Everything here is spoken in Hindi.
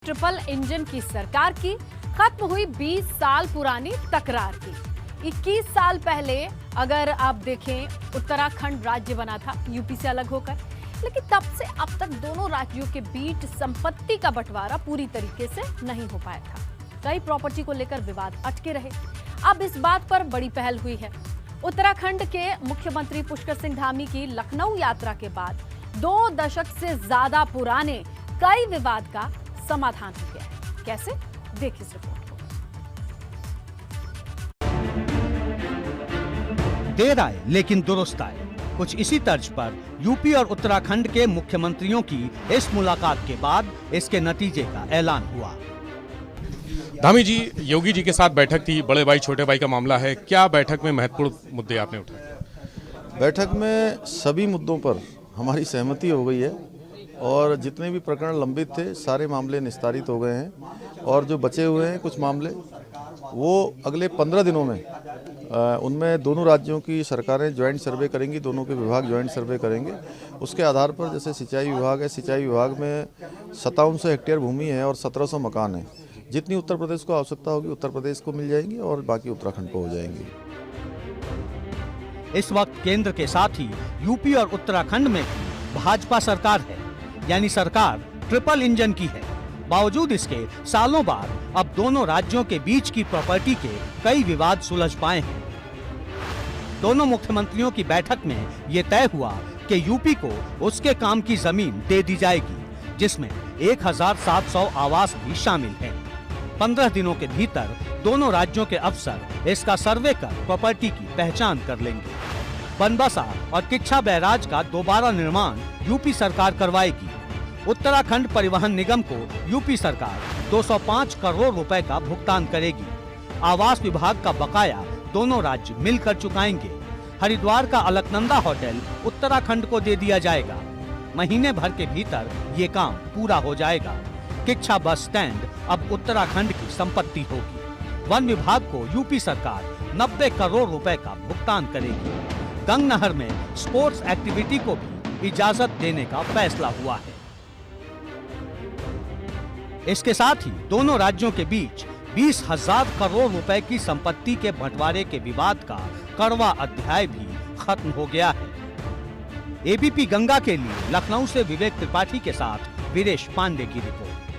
ट्रिपल इंजन की सरकार की खत्म हुई 20 साल पुरानी तकरार की। 21 साल पहले अगर आप देखें उत्तराखंड राज्य बना था यूपी से अलग होकर, लेकिन तब से अब तक दोनों राज्यों के बीच संपत्ति का बंटवारा पूरी तरीके से नहीं हो पाया था। कई प्रॉपर्टी को लेकर विवाद अटके रहे। अब इस बात पर बड़ी पहल हुई है। उत्तराखंड के मुख्यमंत्री पुष्कर सिंह धामी की लखनऊ यात्रा के बाद 2 दशक से ज्यादा पुराने कई विवाद का समाधान हो गया है। कैसे, देखिए इस रिपोर्ट को। देर आए लेकिन दुरुस्त आए, कुछ इसी तर्ज पर यूपी और उत्तराखंड के मुख्यमंत्रियों की इस मुलाकात के बाद इसके नतीजे का ऐलान हुआ। धामी जी, योगी जी के साथ बैठक थी, बड़े भाई छोटे भाई का मामला है। क्या बैठक में महत्वपूर्ण मुद्दे आपने उठाए? बैठक में सभी मुद्दों पर हमारी सहमति हो गई है और जितने भी प्रकरण लंबित थे सारे मामले निस्तारित हो गए हैं और जो बचे हुए हैं कुछ मामले वो अगले 15 दिनों में उनमें दोनों राज्यों की सरकारें ज्वाइंट सर्वे करेंगी, दोनों के विभाग ज्वाइंट सर्वे करेंगे। उसके आधार पर जैसे सिंचाई विभाग है, सिंचाई विभाग में 5700 हेक्टेयर भूमि है और 1700 मकान है। जितनी उत्तर प्रदेश को आवश्यकता होगी उत्तर प्रदेश को मिल जाएंगी और बाकी उत्तराखंड को हो जाएंगी। इस वक्त केंद्र के साथ ही यूपी और उत्तराखंड में भी भाजपा सरकार है, यानी सरकार ट्रिपल इंजन की है। बावजूद इसके सालों बाद अब दोनों राज्यों के बीच की प्रॉपर्टी के कई विवाद सुलझ पाए हैं। दोनों मुख्यमंत्रियों की बैठक में ये तय हुआ कि यूपी को उसके काम की जमीन दे दी जाएगी, जिसमें 1700 आवास भी शामिल हैं। 15 दिनों के भीतर दोनों राज्यों के अफसर इसका सर्वे कर प्रॉपर्टी की पहचान कर लेंगे। बनबसा और किच्छा बैराज का दोबारा निर्माण यूपी सरकार करवाएगी। उत्तराखंड परिवहन निगम को यूपी सरकार 205 करोड़ रुपए का भुगतान करेगी। आवास विभाग का बकाया दोनों राज्य मिलकर चुकाएंगे। हरिद्वार का अलकनंदा होटल उत्तराखंड को दे दिया जाएगा। महीने भर के भीतर ये काम पूरा हो जाएगा। किच्छा बस स्टैंड अब उत्तराखंड की संपत्ति होगी। वन विभाग को यूपी सरकार 90 करोड़ रुपए का भुगतान करेगी। गंग नहर में स्पोर्ट्स एक्टिविटी को भी इजाजत देने का फैसला हुआ है। इसके साथ ही दोनों राज्यों के बीच 20,000 करोड़ रुपए की संपत्ति के बंटवारे के विवाद का कड़वा अध्याय भी खत्म हो गया है। एबीपी गंगा के लिए लखनऊ से विवेक त्रिपाठी के साथ वीरेश पांडे की रिपोर्ट।